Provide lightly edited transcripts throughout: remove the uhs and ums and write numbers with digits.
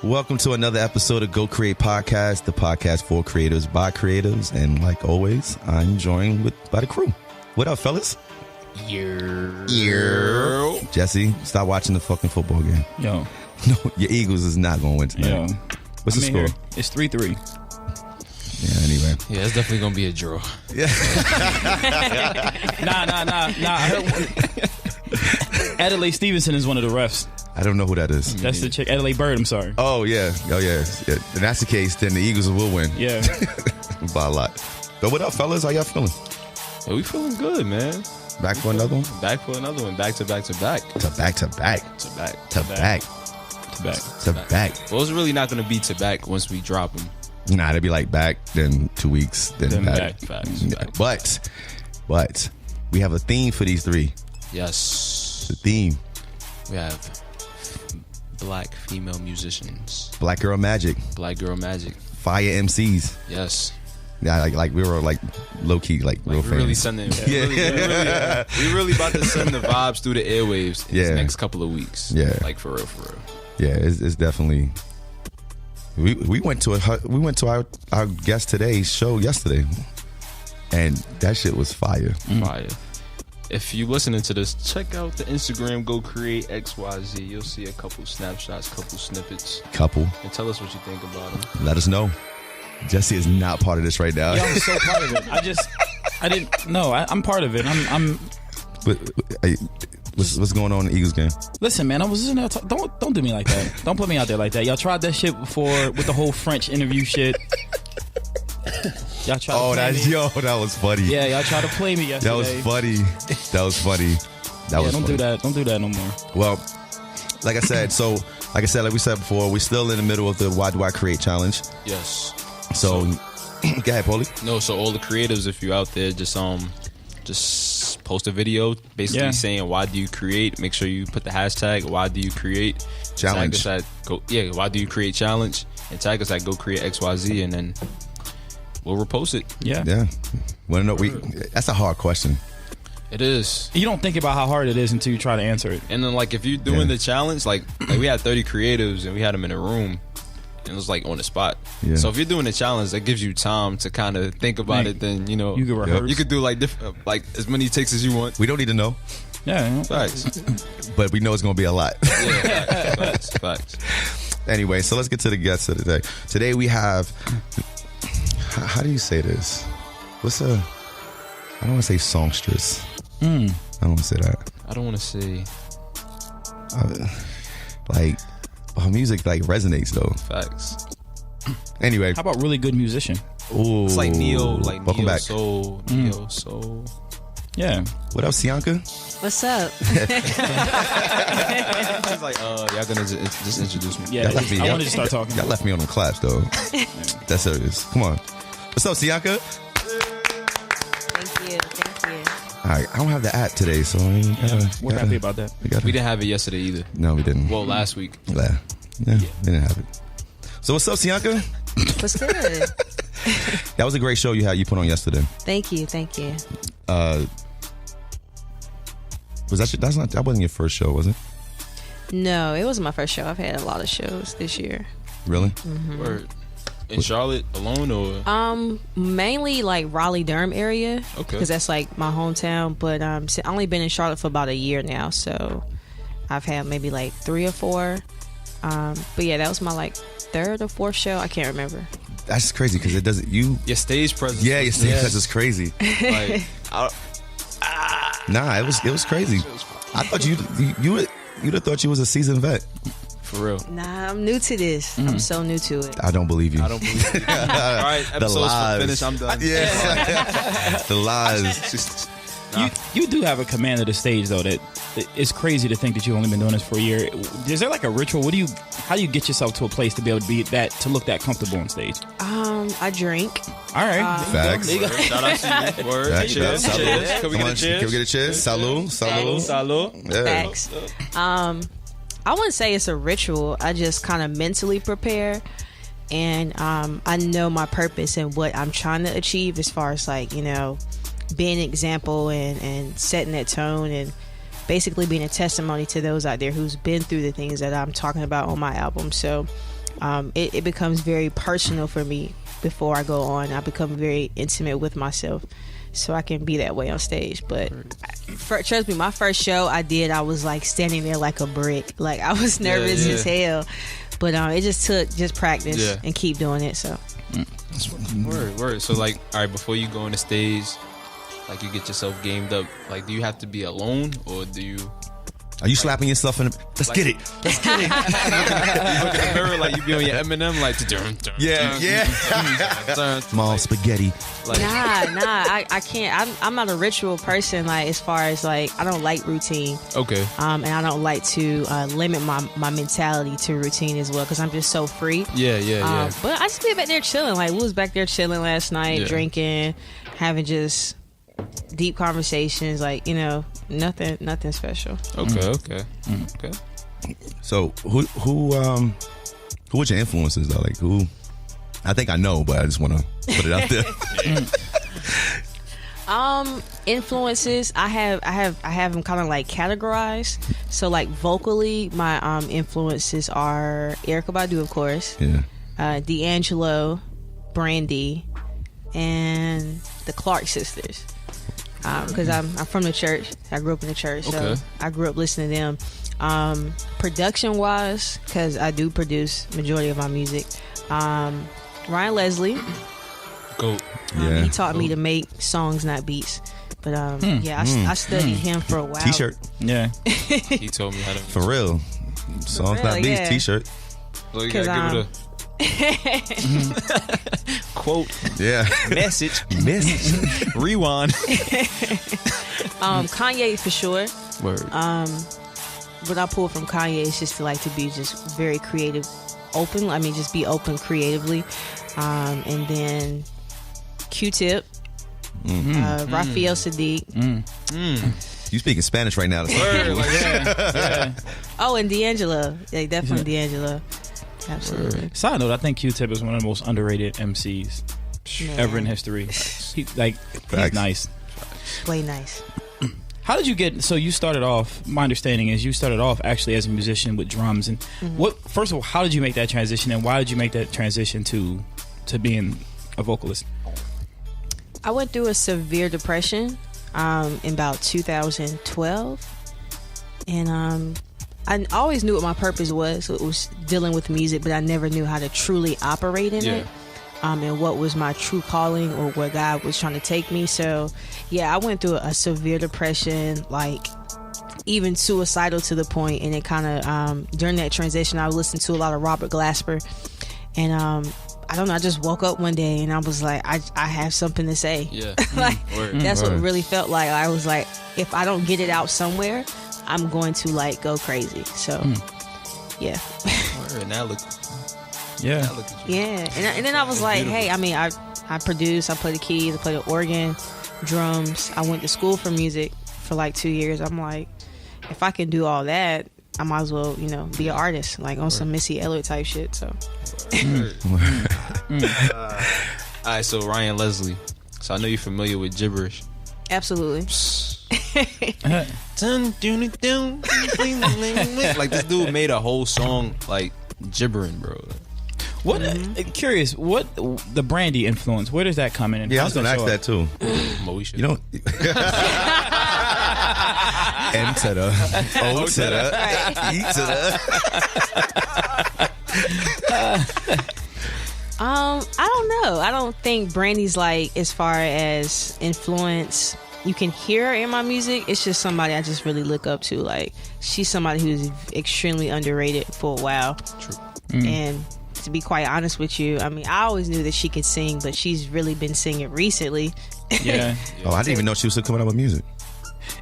Welcome to another episode of Go Create Podcast, the podcast for creators by creatives. And like always, I'm joined by the crew. What up, fellas? Yeah. Jesse, stop watching the fucking football game. Yo. No, your Eagles is not going to win tonight. Yo. What's the score? Here. It's 3-3. Yeah, anyway. Yeah, it's definitely going to be a draw. Yeah. Nah. I heard Adelaide Stevenson is one of the refs. I don't know who that is. That's the chick. Adelaide Bird, I'm sorry. Oh, yeah. If that's the case, then the Eagles will win. Yeah. By a lot. But what up, fellas? How y'all feeling? Yeah, we feeling good, man. Back for another one? Back for another one. Back to back to back. To back. To back. To back. To back. Well, it's really not going to be to back once we drop them. Nah, they'd be like back, then 2 weeks, then back. Facts. But we have a theme for these three. Yes. The theme. We have black female musicians. Black Girl Magic. Black Girl Magic. Fire MCs. Yes. Yeah, like we were like low key, like real fans. Really sending. We really about to send the vibes through the airwaves in the next couple of weeks. Yeah. Like for real. Yeah, it's definitely. We went to our guest today's show yesterday, and that shit was fire. Fire. If you listening to this, check out the Instagram, Go Create XYZ. You'll see a couple snapshots, couple snippets. And tell us what you think about them. Let us know. Jesse is not part of this right now. Yeah, I'm so part of it. I didn't know. I'm part of it. I'm What's going on in the Eagles game? Listen, man, I was listening to don't do me like that. Don't put me out there like that. Y'all tried that shit before with the whole French interview shit. Y'all tried to play me. That was funny. Yeah, y'all tried to play me yesterday. That was funny. Don't do that. Don't do that no more. Well, like we said before, we're still in the middle of the Why Do I Create challenge. Yes. So go ahead, Paulie. No, so all the creatives, if you out there, just post a video basically saying why do you create. Make sure you put the hashtag why do you create challenge. Tag us at why do you create challenge, and tag us at Go Create XYZ, and then we'll repost it. Yeah. Want to know? That's a hard question. It is. You don't think about how hard it is until you try to answer it. And then like if you're doing the challenge, like we had 30 creatives and we had them in a room. And it was like on the spot. Yeah. So if you're doing a challenge, that gives you time to kind of think about it. Then you can rehearse. You could do like as many takes as you want. We don't need to know. Yeah, facts. But we know it's going to be a lot. Yeah, facts. Anyway, so let's get to the guests of the day. Today we have. How do you say this? I don't want to say songstress. I don't want to say that. I don't want to say. Her music resonates though. Facts. Anyway, how about really good musician? Ooh, it's like neo back. Soul, neo soul. Yeah. What up, Cyanca? What's up? She's like, y'all gonna just introduce me? Yeah, I wanted to start talking. Y'all left me on them claps though. That's serious. Come on. What's up, Cyanca? Thank you. All right, I don't have the app today, so we're happy about that. We didn't have it yesterday either. No, we didn't. Well, last week. Yeah, we didn't have it. So what's up, Cyanca? What's good? That was a great show you put on yesterday. Thank you. That wasn't your first show, was it? No, it wasn't my first show. I've had a lot of shows this year. Really? Mm-hmm. Word. In Charlotte alone or? Mainly like Raleigh-Durham area. Okay. Because that's like my hometown. But I've only been in Charlotte for about a year now, so I've had maybe like 3 or 4. But yeah, that was my third or fourth show. I can't remember. That's crazy because it doesn't your stage presence. Yeah, your stage presence is crazy. It was crazy. I thought you'd have thought you was a seasoned vet. For real. Nah, I'm new to this. I'm so new to it. I don't believe you. All right, episode's finished. I'm done. Yeah. The lies. You do have a command of the stage though. That it's crazy to think that you've only been doing this for a year. Is there a ritual? How do you get yourself to a place to be able to to look that comfortable on stage? I drink. All right. Facts. Shout out to you. Word. Cheers. Can we get a cheers? Can we get a cheers? Salud. Salud. Facts. I wouldn't say it's a ritual. I just kind of mentally prepare, and I know my purpose and what I'm trying to achieve as far as being an example and setting that tone and basically being a testimony to those out there who's been through the things that I'm talking about on my album. So it becomes very personal for me before I go on. I become very intimate with myself, so I can be that way on stage. But trust me, my first show I did, I was like standing there like a brick. Like I was nervous as hell. But it just took practice and keep doing it. So word. So like, all right, before you go on the stage, like you get yourself gamed up. Like, do you have to be alone, or do you? Are you slapping yourself in the... Let's get it. You look in the mirror like you be on your Eminem, like... Small spaghetti. Like, nah, I can't. I'm not a ritual person, like, as far as, like, I don't like routine. Okay. And I don't like to limit my mentality to routine as well, because I'm just so free. Yeah. But I just be back there chilling. Like, we was back there chilling last night, drinking, having just deep conversations, like, you know, nothing special. Okay. So who was your influences though? Like who? I think I know, but I just want to put it out there. Influences, I have them kind of like categorized. So like vocally, my influences are Erykah Badu, of course, D'Angelo, Brandy, and the Clark sisters. Because I'm from the church. I grew up in the church, so I grew up listening to them. Production wise, because I do produce majority of my music. Ryan Leslie, GOAT. He taught me to make songs, not beats. But I studied him for a while. T-shirt. Yeah. He told me how to. For real. Songs, not beats. T-shirt. So you gotta give it a quote. Yeah. Message. Rewind. Kanye for sure. Word. What I pull from Kanye is just to be just very creative, open. I mean, just be open creatively. And then Q-Tip, Raphael Sadiq. You speaking Spanish right now? Yeah. Oh, and D'Angelo. Yeah, definitely D'Angelo. Absolutely. Side note, I think Q-Tip is one of the most underrated MCs ever in history. He's nice. Way nice. How did you get? So you started off. My understanding is you started off actually as a musician with drums. And first of all, how did you make that transition, and why did you make that transition to being a vocalist? I went through a severe depression in about 2012, and I always knew what my purpose was. So it was dealing with music, but I never knew how to truly operate in it. And what was my true calling, or where God was trying to take me. So yeah, I went through a severe depression, like even suicidal to the point. And it kind of during that transition, I listened to a lot of Robert Glasper, and I don't know, I just woke up one day and I was like, I have something to say. That's what it really felt like. I was like, if I don't get it out somewhere, I'm going to go crazy. So yeah. Now look. Yeah. And then I was like, hey, I mean, I produce, I play the keys, I play the organ, drums. I went to school for music for 2 years. I'm like, if I can do all that, I might as well, be an artist, on some Missy Elliott type shit. So. All right, so Ryan Leslie. So I know you're familiar with gibberish. Absolutely. This dude made a whole song gibbering, bro. What? Curious. What the Brandy influence? Where does that come in? Yeah, I was gonna ask that too. Moesha. You don't. M to the O to the E to the. I don't know. I don't think Brandy's as far as influence. You can hear her in my music. It's just somebody I just really look up to. She's somebody who's extremely underrated for a while. True. And to be quite honest with you, I mean, I always knew that she could sing, but she's really been singing recently. Yeah. Oh, I didn't even know she was still coming out with music.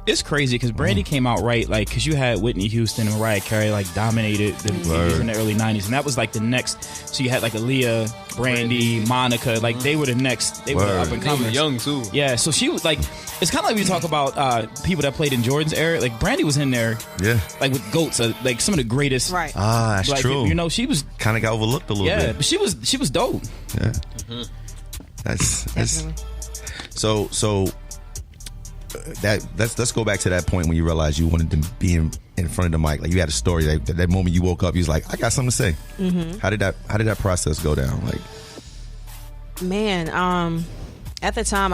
It's crazy because Brandy came out right, because you had Whitney Houston and Mariah Carey dominated the movies in the early 90s, and that was the next. So you had Aaliyah, Brandy, Monica, they were the next. They were up and coming. They were young too. Yeah, so she was it's kind of like we talk about people that played in Jordan's era. Brandy was in there. Yeah. With GOATs, some of the greatest. Right. Ah, that's true. She was kind of got overlooked a little bit. Yeah, but she was dope. Yeah. That's so. Let's go back to that point when you realized you wanted to be in in front of the mic? Like you had a story that moment you woke up, you was like, I got something to say. Mm-hmm. How did that process go down? Like, man, at the time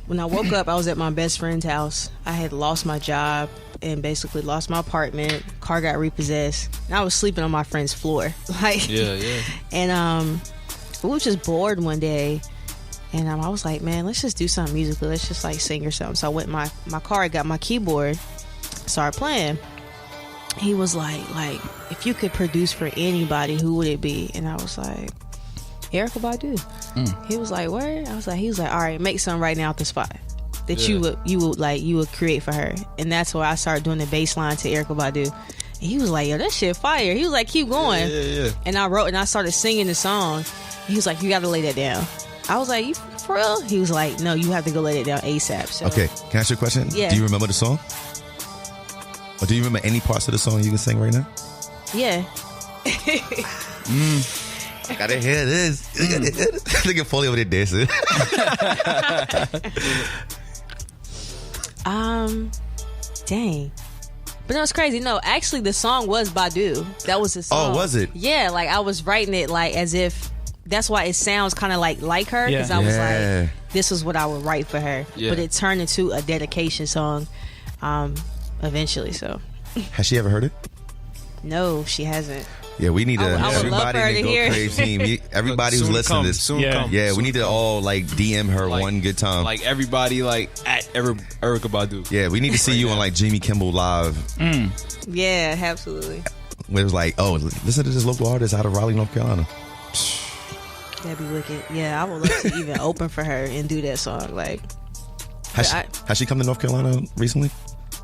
when I woke up, I was at my best friend's house. I had lost my job and basically lost my apartment. Car got repossessed, and I was sleeping on my friend's floor. Like, yeah. And we were just bored one day, and I was like, man, let's just do something musically. Let's just like sing or something. So I went in my car, got my keyboard, started playing. He was like, if you could produce for anybody, who would it be? And I was like, Erykah Badu. He was like, what? He was like, all right, make something right now at the spot that you would create for her. And that's why I started doing the bass line to Erykah Badu. And he was like, yo, that shit fire. He was like, keep going. Yeah. And I wrote and I started singing the song. He was like, you got to lay that down. I was like, you for real? He was like, no, you have to go lay it down ASAP. So, okay, can I ask you a question? Yeah. Do you remember the song? Or do you remember any parts of the song you can sing right now? Yeah. I gotta hear this. Look at Foley over there dancing. Dang. But no, it's crazy. No, actually, the song was Badu. That was the song. Oh, was it? Yeah, like I was writing it like as if. That's why it sounds kind of like her, because I was like, this is what I would write for her. Yeah. But it turned into a dedication song eventually. So, has she ever heard it? No, she hasn't. Yeah, we need to. Everybody in the Go Crazy team. Everybody who's listening to this. We need to all like DM her one good time. Like everybody, like at Erykah Badu. Yeah, we need to see you on like Jimmy Kimmel Live. Yeah, absolutely. Where it was like, oh, listen to this local artist out of Raleigh, North Carolina. That'd be wicked. Yeah, I would love to even open for her and do that song. Like, has she come to North Carolina recently?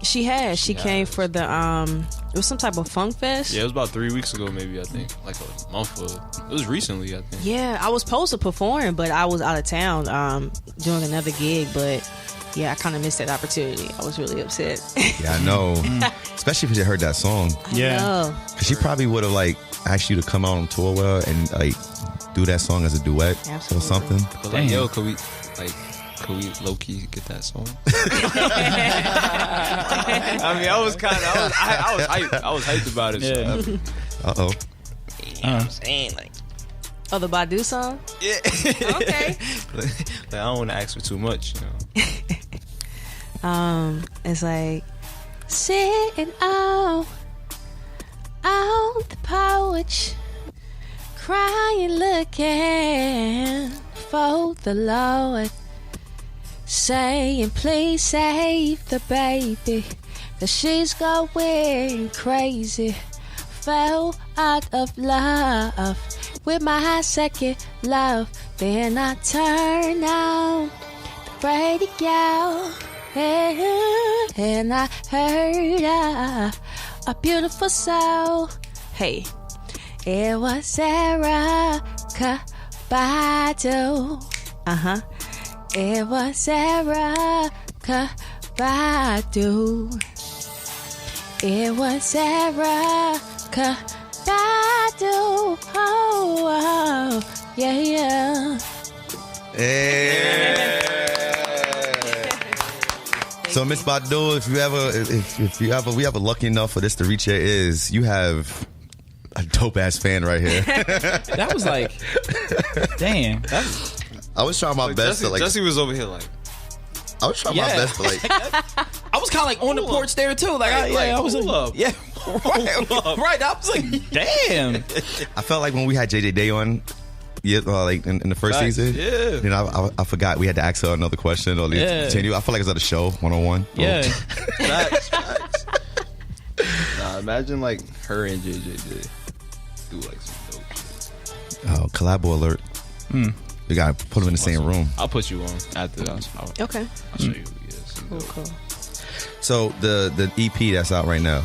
She has. She came for the it was some type of funk fest. Yeah, it was about 3 weeks ago, maybe. I think like a month. It was recently, I think. Yeah, I was supposed to perform, but I was out of town doing another gig. But yeah, I kind of missed that opportunity. I was really upset. Yeah, I know. Especially if you heard that song. Yeah, because she probably would have like asked you to come out on tour with her and like do that song as a duet. Absolutely. Or something. But like, yo, could we low key get that song? I mean, I was hyped about it. Yeah. So. Uh-oh. You know what I'm saying? Like, oh, the Badu song? Yeah. Okay. Like, I don't want to ask for too much, you know. It's like sitting on the porch, crying, looking for the Lord, saying, please save the baby, 'cause she's going crazy. Fell out of love with my second love. Then I turn on the radio and I heard a beautiful soul. Hey, it was Erykah Badu. It was Erykah Badu. It was Erykah Badu. Oh, yeah. Hey. So Miss Badu, if we ever lucky enough for this to reach your ears, you have a dope ass fan right here. That was like, damn. I was trying my best to like. Jesse was over here like. I was trying my best to like. I was kind of like on the porch there too. Like, I was like, yeah, right. I was like, damn. I felt like when we had JJ Day on, like in the first season, then I forgot we had to ask her another question or continue. I felt like it was at a show 101. Yeah. Facts. Nah, imagine like her and JJ do like some dope shit. Oh, collabo alert. We gotta put them in the same room. I'll put you on after that. Okay. I'll show you. Cool. So the EP that's out right now.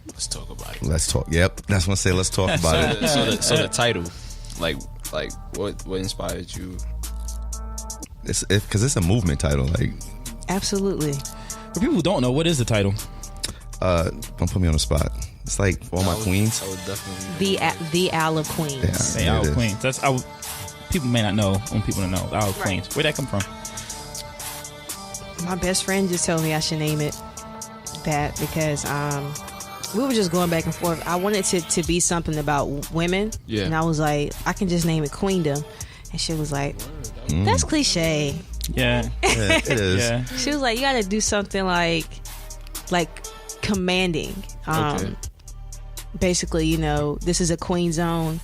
Let's talk about it. Let's talk. Yep, that's what I say. Let's talk about it. So the title, like what inspired you? It's because it's a movement title. Like, absolutely. For people who don't know, what is the title? Don't put me on the spot. It's like for all my queens. I would definitely the Isle of Queens. Yeah, the Isle of Queens. That's people may not know. When people don't know, the Isle of Queens. Where'd that come from? My best friend just told me I should name it. that because we were just going back and forth. I wanted to be something about women. Yeah. And I was like, I can just name it Queendom. And she was like, that's cliche. Yeah. It is. Yeah. She was like, you got to do something like commanding. Okay. Basically, you know, this is a queen zone.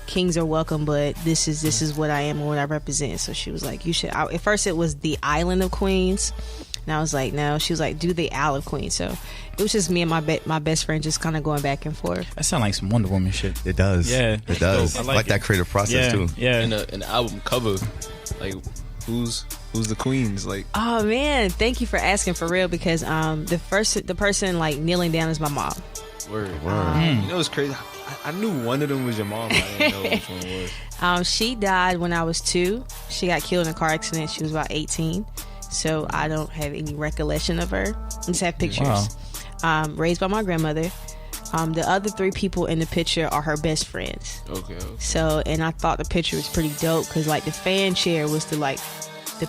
Kings are welcome, but this is what I am and what I represent. So she was like, you should. At first, it was the Island of Queens, and I was like, no. She was like, do the Isle of Queens. So it was just me and my best friend just kind of going back and forth. That sounds like some Wonder Woman shit. It does. Yeah, it does. I like that creative process too. Yeah, and an album cover, like who's the queens? Like, oh man, thank you for asking for real because the person like kneeling down is my mom. Word. You know what's crazy? I knew one of them was your mom. But I didn't know which one was. She died when I was 2. She got killed in a car accident. She was about 18. So I don't have any recollection of her. I just have pictures. Wow. Raised by my grandmother. The other 3 people in the picture are her best friends. Okay. So, and I thought the picture was pretty dope because like the fan chair was the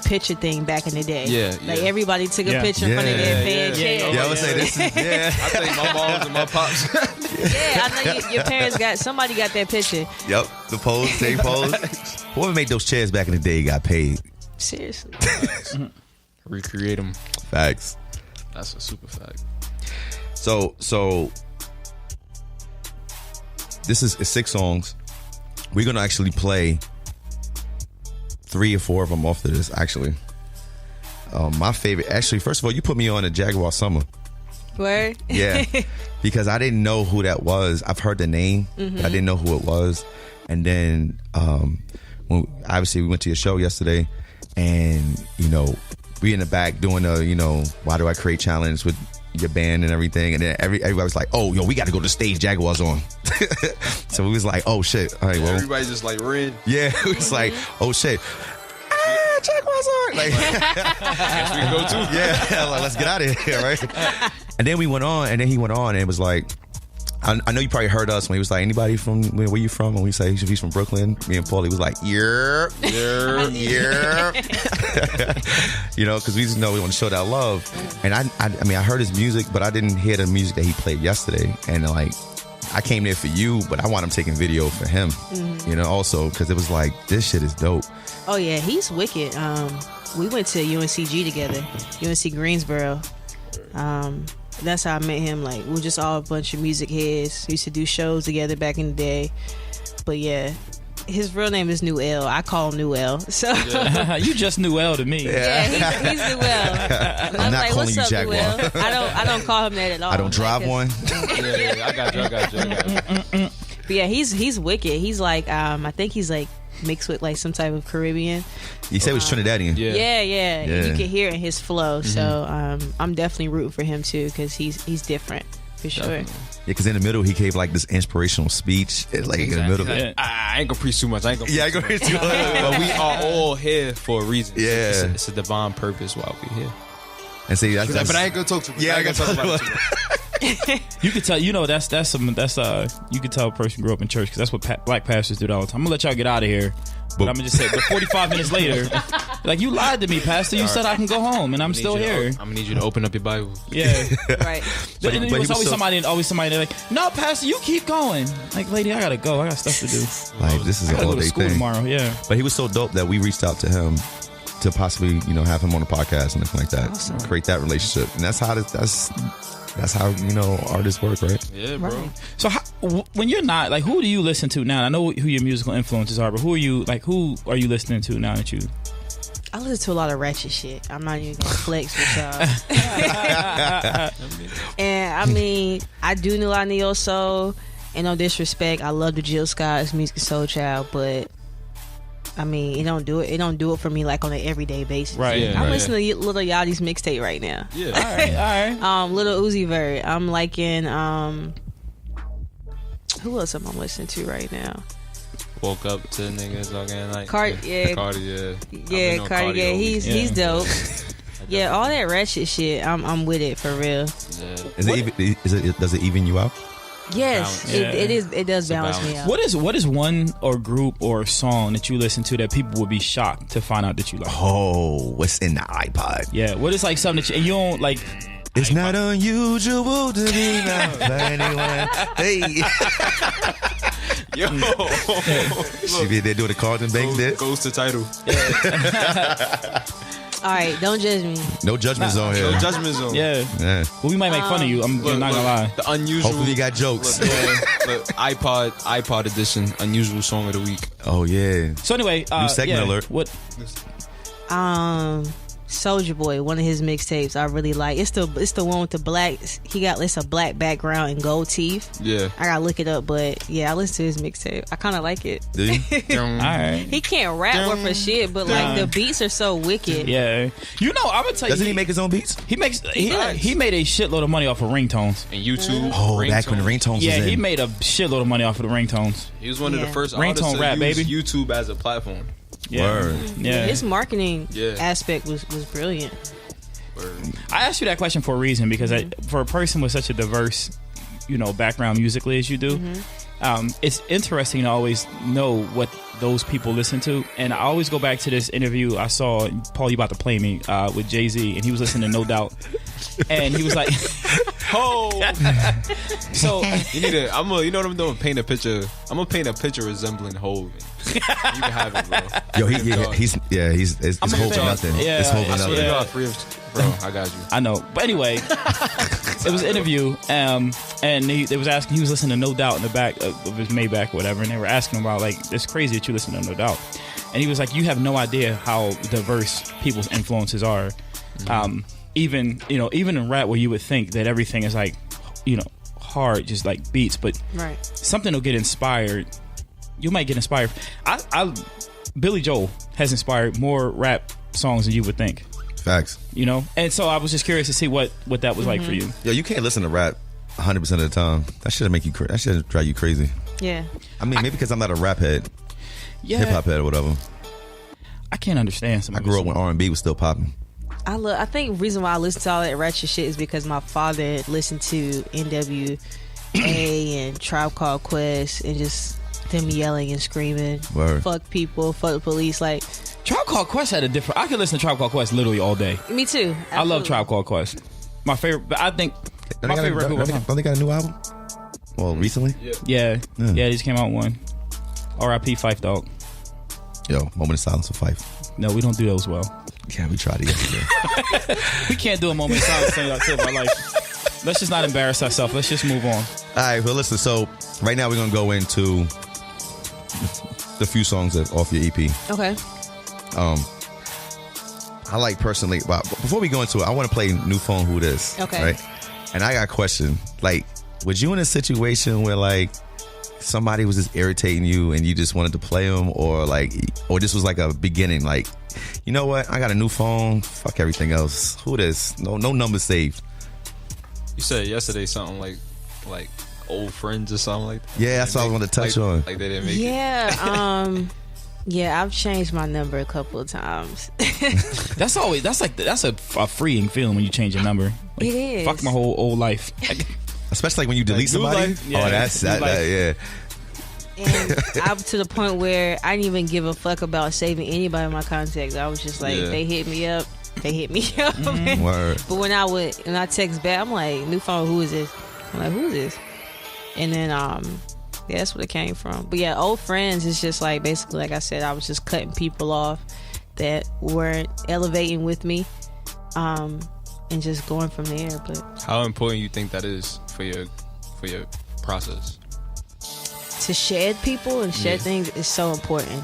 picture thing back in the day. Yeah. Like everybody took a picture in front of their fan chair. Yeah, I would say this is, I think my moms and my pops. Yeah, I know your parents somebody got that picture. Yep, the pose, same pose. Whoever made those chairs back in the day got paid. Seriously. Recreate them. Facts. That's a super fact. So this is 6 songs. We're going to actually play 3 or 4 of them off of this, actually. My favorite, actually, first of all, you put me on a Jaguar Summer. Word? Yeah, because I didn't know who that was. I've heard the name, but I didn't know who it was. And then, obviously, we went to your show yesterday, and, you know, we in the back doing the, Why Do I Create Challenge with your band and everything. And then everybody was like, oh, yo, we got to go to the stage Jaguars on. So we was like, oh, shit. All right, well. Everybody just like ran. Yeah, it was like, oh, shit. Jaguars on. Like, guess we can go too. Yeah, like, let's get out of here, right? And then we went on, and then he went on, and it was like, I know you probably heard us when he was like, anybody from, where you from? And we say he's from Brooklyn. Me and Paulie was like, yeah. Because we just know we want to show that love. And I mean, I heard his music, but I didn't hear the music that he played yesterday. And like, I came there for you, but I want him taking video for him, also, because it was like, this shit is dope. Oh, yeah, he's wicked. We went to UNCG together, UNC Greensboro. That's how I met him. Like, we were just all a bunch of music heads. We used to do shows together back in the day. But yeah, his real name is Newell. I call him Newell. So you just Newell to me. Yeah, he's Newell. I'm not like, calling what's you up, Jaguar. Newell? I don't call him that at all. I don't drive one. Yeah, I got you. But yeah, he's wicked. He's like, I think he's like mixed with like some type of Caribbean. You said it was Trinidadian. Yeah. You can hear it in his flow. So I'm definitely rooting for him too because he's different for sure. Definitely. Yeah, because in the middle he gave like this inspirational speech. Like in the middle. Yeah. I ain't gonna preach too much. I ain't gonna preach too much. But we are all here for a reason. Yeah, it's a divine purpose why we're here. And see, that's but I ain't gonna talk too much. Yeah, I ain't gonna talk about it too much. You could tell, you could tell a person grew up in church because that's what black pastors do all the time. I'm gonna let y'all get out of here, but I'm gonna just say, but 45 minutes later, like, you lied to me, pastor. You said I can go home, and I'm still here. I'm gonna need you to open up your Bible. Yeah, right. But there's always somebody like, no, pastor, you keep going. Like, lady, I gotta go. I got stuff to do. Like, this is an all day thing tomorrow. Yeah, but he was so dope that we reached out to him to possibly, have him on the podcast and everything like that. Awesome. Create that relationship, and that's how artists work, right? Yeah, bro. Right. So when you're not, like, who do you listen to now? I know who your musical influences are, but who are you listening to now that you? I listen to a lot of ratchet shit. I'm not even gonna flex with y'all. And I mean, I do a lot of neo soul. And no disrespect, I love the Jill Scott's Music Soul Child, but I mean, it don't do it for me like on an everyday basis. Right. Yeah, I'm listening to Lil Yachty's mixtape right now. Yeah. All right. Lil Uzi Vert. I'm liking who else am I listening to right now? Woke up to niggas talking like Cardi, yeah. Cardi, yeah. Yeah, Cardi, yeah. He's dope. Yeah, all that ratchet shit. I'm with it for real. Yeah. Does it even you out? Yes, Yeah. it does balance me out. What is one or group or song that you listen to that people would be shocked to find out that you like? Oh, what's in the iPod? Yeah, what is like something that you don't like? It's not unusual to be loved by anyone. Hey. Yo. They do the Carlton Banks there. Goes to title. All right, don't judge me. No judgment zone here. No judgment zone. Yeah. Well, we might make fun of you. I'm not gonna lie. The unusual. Hopefully you got jokes. Look, iPod edition, unusual song of the week. Oh yeah. So anyway, new segment alert. What? Soulja Boy, one of his mixtapes I really like. It's the one with the black. It's a black background and gold teeth. Yeah, I gotta look it up, but yeah, I listen to his mixtape. I kind of like it. Do you? All right. He can't rap worth a shit, but like the beats are so wicked. Yeah, you know, I'm gonna tell you. Doesn't he make his own beats? He made a shitload of money off of ringtones and YouTube. Oh, back when ringtones. Yeah, was in. He made a shitload of money off of the ringtones. He was one of the first artists to rap, use baby. YouTube as a platform. Yeah. Word. Yeah. His marketing aspect was brilliant. I asked you that question for a reason because for a person with such a diverse, background musically as you do, it's interesting to always know what those people listen to. And I always go back to this interview I saw. Paul, you about to play me with Jay-Z, and he was listening to No Doubt, and he was like, "Oh, so you need to. You know what I'm doing? Paint a picture. I'm gonna paint a picture resembling Hov. You can have it, bro. Yo, he's holding nothing. Yeah, it's holding I swear to nothing. God, free of, bro. I got you. I know, but anyway, it was an interview, and they was asking. He was listening to No Doubt in the back of his Maybach or whatever, and they were asking him about like, it's crazy that you listen to No Doubt, and he was like, you have no idea how diverse people's influences are. Even in rap, where you would think that everything is like, hard, just like beats, but something will get inspired. You might get inspired. Billy Joel has inspired more rap songs than you would think. Facts. And so I was just curious to see what that was like for you. Yo, you can't listen to rap 100% of the time. That should make you. That should drive you crazy. Yeah. I mean, maybe because I'm not a rap head, hip hop head or whatever. I can't understand some. I grew up when R&B was still popping. I think the reason why I listen to all that ratchet shit is because my father listened to NWA and Tribe Called Quest and just them yelling and screaming. Word. Fuck people, fuck the police. Like, Tribe Called Quest had a different. I could listen to Tribe Called Quest literally all day. Me too. Absolutely. I love Tribe Called Quest. My favorite, but I think my favorite record. Don't they got a new album? Well, recently. Yeah, they just came out with one. R.I.P. Phife Dawg. Yo, moment of silence for Phife. No, we don't do those well. Yeah, we tried it yesterday. We can't do a moment of silence saying that to our life. Let's just not embarrass ourselves. Let's just move on. All right, well, listen. So right now we're gonna go into the few songs that off your EP. Okay. I like personally. But before we go into it, I want to play New Phone Who This. Okay. Right. And I got a question. Like, was you in a situation where like somebody was just irritating you and you just wanted to play them, or this was like a beginning, like, you know what? I got a new phone. Fuck everything else. Who this? No numbers saved. You said yesterday something like old friends or something like that. Yeah, that's what I wanted to touch on. Like they didn't make it. Yeah, I've changed my number a couple of times. That's a freeing feeling when you change your number. Like, it is. Fuck my whole old life. Especially like when you delete somebody. Yeah. Oh, that's that. Yeah. And I'm to the point where I didn't even give a fuck about saving anybody in my contacts. I was just like, they hit me up. Mm-hmm. Word. But when I text back, I'm like, new phone, who is this? I'm like, who is this? And then that's where it came from. But yeah, old friends is just like, basically, like I said, I was just cutting people off that weren't elevating with me, and just going from there. But how important you think that is for your process? To shed people and shed things is so important,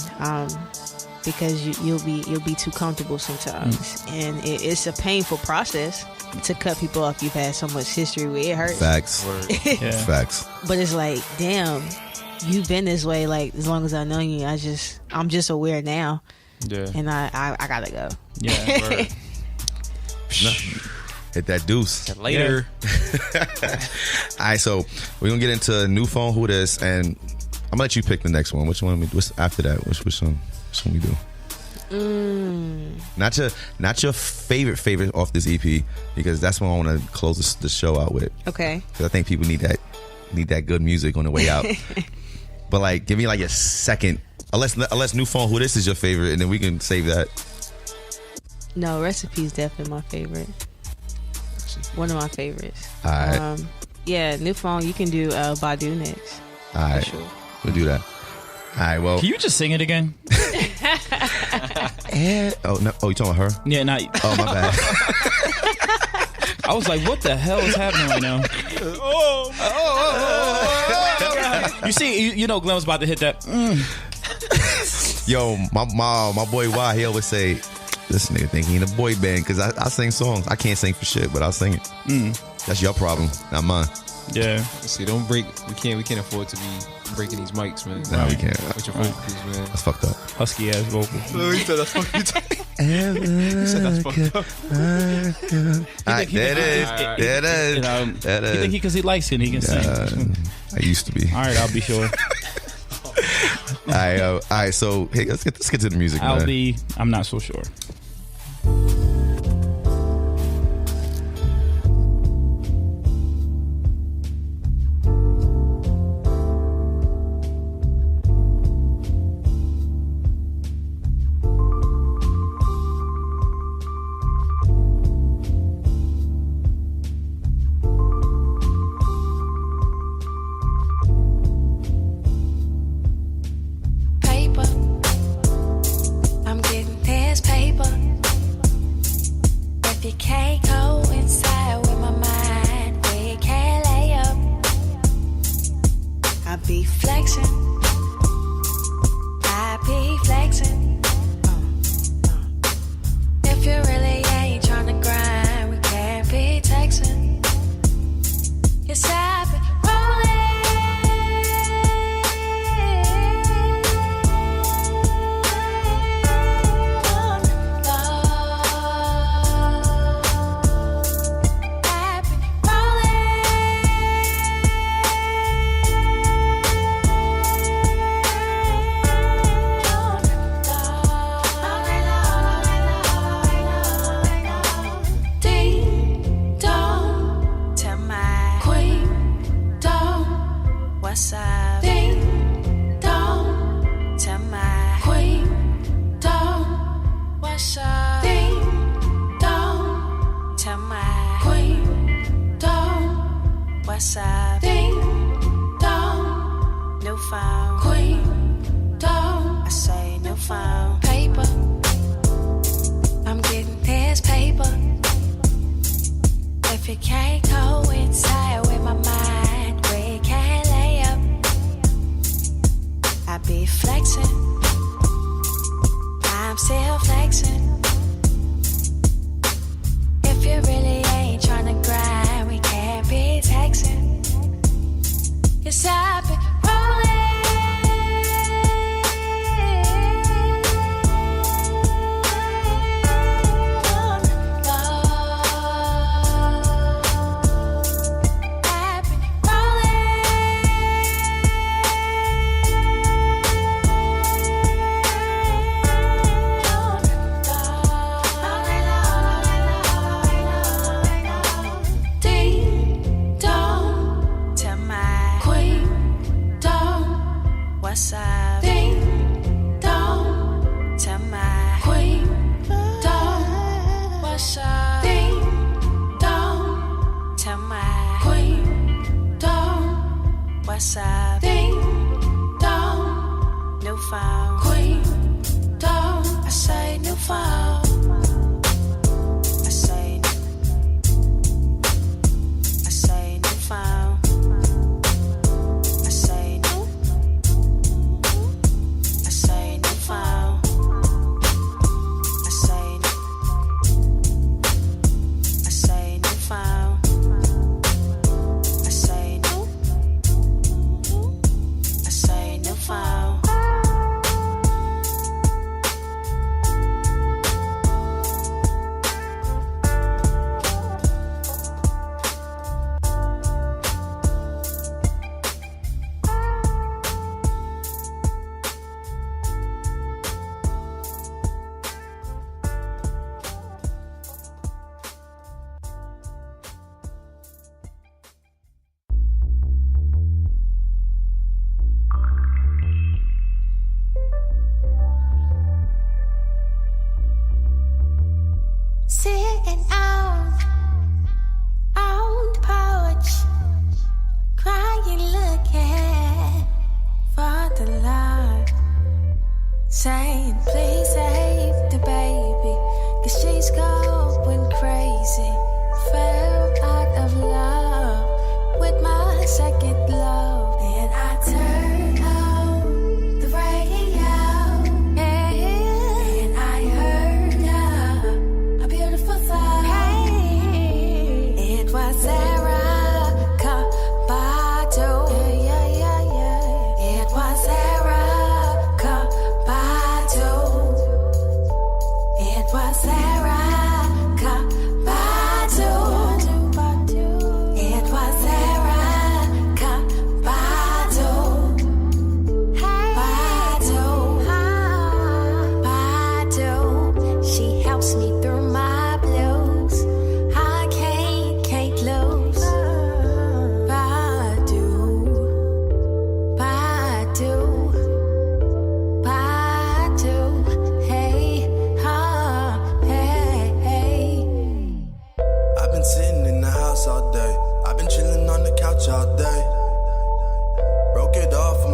because you'll be too comfortable sometimes, and it's a painful process to cut people off you've had so much history with. It hurts. Facts. Facts. But it's like, damn, you've been this way like as long as I know you. I'm just aware now. Yeah. And I gotta go. Yeah. Word. Hit that deuce. Later. All right, so we're gonna get into New Phone Who This, and I'm gonna let you pick the next one. Which one? What's after that? Which one we do? Not your favorite off this EP, because that's what I want to close the show out with. Okay. Because I think people need that good music on the way out. But like, give me like a second, unless New Phone Who This is your favorite, and then we can save that. No, Recipe is definitely my favorite. one of my favorites. All right. Yeah, new phone. You can do Badu next. All right, sure. We'll do that. All right. Well, Can you just sing it again? oh no! Oh, you talking about her? Yeah, not. Oh, my bad. I was like, what the hell is happening right now? You see, you know, Glenn was about to hit that. Yo, my boy Y, he always say, this nigga think he in a boy band because I sing songs. I can't sing for shit, but I'll sing it. That's your problem, not mine. Yeah. See, don't break. We can't afford to be breaking these mics, man. No, we can't. With your vocals, man. That's fucked up. Husky ass vocal. He said that's fucked up. He said that's fucked up. Alright, there it is. There it is. There it You think is. because he likes it, he can sing. I used to be. All right, I'll be sure. All right. So hey, let's get to the music, man. I'm not so sure.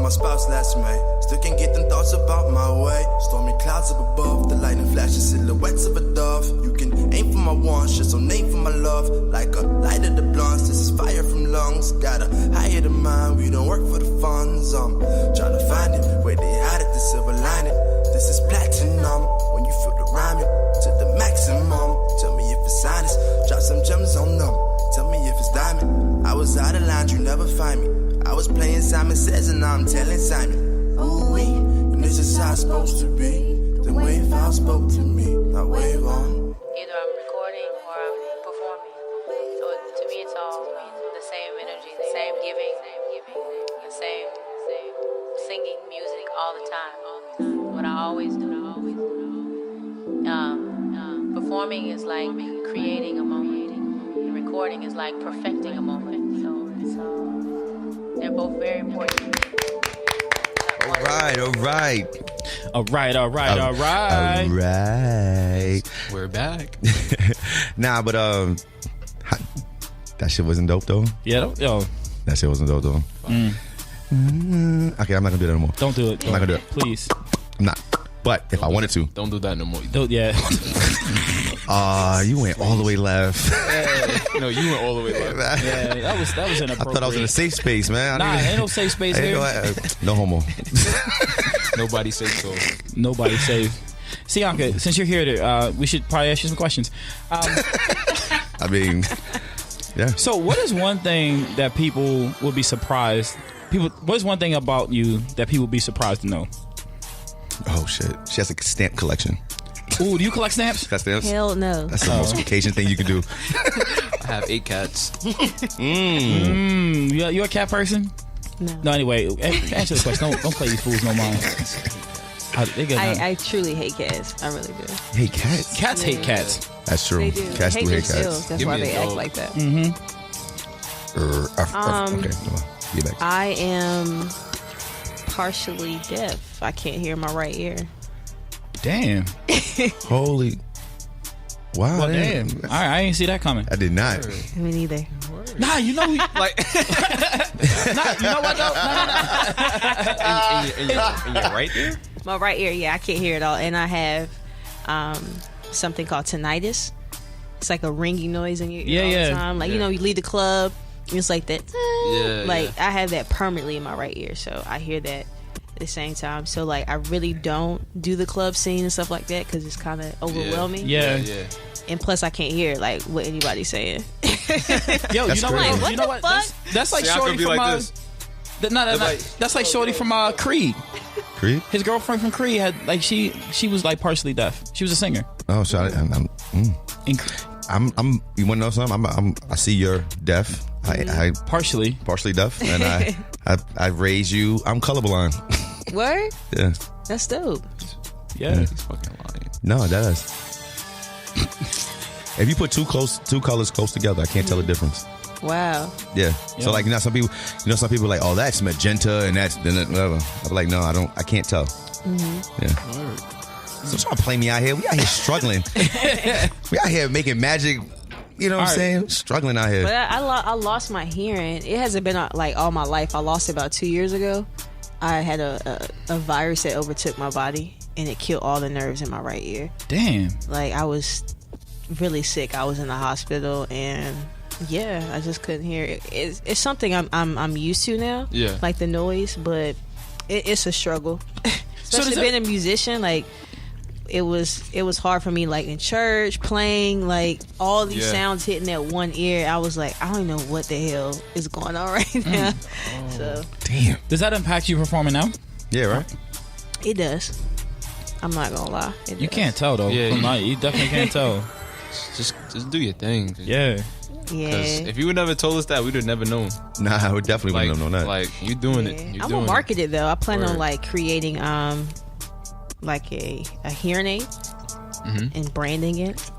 my spouse last May. Still can't get them thoughts about my way. Stormy clouds up above, the lightning flashes silhouettes of a dove. You can aim for my one, shit so name for my love. Like a light of the blunts, this is fire from lungs. Gotta higher the mind, we don't work for the funds. Trying to find it, where they hide it, the silver lining. This is platinum, when you feel the rhyming to the maximum. Tell me if it's honest, drop some gems on them. Tell me if it's diamond. I was out of line, you never find me. I was playing Simon Says and now I'm telling Simon. Ooh-wee, and this is how it's supposed to be. The wave out spoke to me, I wave on. Either I'm recording or I'm performing. So to me it's all the same energy, the same giving, the same singing music all the time. What I always do. Performing is like creating a moment, and recording is like perfecting a moment. So they're both very important. All right. We're back. Nah, but that shit wasn't dope though. Yeah, yo. That shit wasn't dope though. Okay, I'm not gonna do that no more. Don't do it. I'm not gonna do it. Please. I'm not. But if I wanted to. Don't do that no more. Yeah. You went all the way left. No, you went all the way left. Yeah, that was inappropriate. I thought I was in a safe space, man. Ain't no safe space here. No homo. Nobody safe, so. Nobody safe. Cyanca, since you're here, we should probably ask you some questions. I mean, yeah. So what is one thing that people would be surprised? What is one thing about you that people would be surprised to know? Oh, shit. She has a stamp collection. Ooh, do you collect stamps? Got stamps? Hell no. That's the most Caucasian thing you can do. I have 8 cats. You a cat person? No, anyway, answer the question. Don't play these fools no mind. I truly hate cats. I really do. Hate cats? Cats hate cats. That's true. They do. Cats they do hate themselves. cats. That's Give why me a they act dog. like that. Okay, get back. I am partially deaf. I can't hear my right ear. Damn. Holy. Wow. Well, damn. All right, I didn't see that coming. I did not. Me neither. Nah, you know, like, nah, you know what though? And you're right there? My right ear, yeah, I can't hear it all. And I have something called tinnitus. It's like a ringing noise in your ear all the time. Like, you know, you leave the club, it's like that. I have that permanently in my right ear, so I hear that at the same time. So, like, I really don't do the club scene and stuff like that because it's kind of overwhelming. Yeah. And plus, I can't hear like what anybody's saying. Yo, That's you know crazy. what? What You know the what? fuck? That's like See, I could Shorty be from like this. that's like Shorty from Creed. Creed? His girlfriend from Creed had like she was like partially deaf. She was a singer. Oh, so I'm. You want to know something? I see you're deaf. I Partially deaf, and I raise you. I'm colorblind. Word? Yeah. That's dope. Yeah. He's fucking lying. No, it does. If you put two colors close together, I can't tell the difference. Wow. Yeah. So like, some people like, oh, that's magenta and that's whatever. I'm like, no, I can't tell. Yeah. So trying to play me out here. We out here struggling. We out here making magic. You know what I'm saying? Struggling out here. But I lost my hearing. It hasn't been like all my life. I lost it about 2 years ago. I had a virus that overtook my body and it killed all the nerves in my right ear. Damn. Like, I was really sick. I was in the hospital and yeah, I just couldn't hear it. It's something I'm used to now. Yeah. Like the noise, but it's a struggle. Especially being a musician, like it was hard for me, like in church, playing, like all these sounds hitting that one ear. I was like, I don't know what the hell is going on right now. So damn. Does that impact you performing now? Yeah, right. It does. I'm not gonna lie. You can't tell though. Yeah, you definitely can't tell. Just do your thing. Yeah. Yeah. If you would never told us that, we'd have never known. Nah, I would definitely wouldn't have known that. Like, you doing it. I'm gonna market it though. I plan on like creating like a hearing aid and branding it,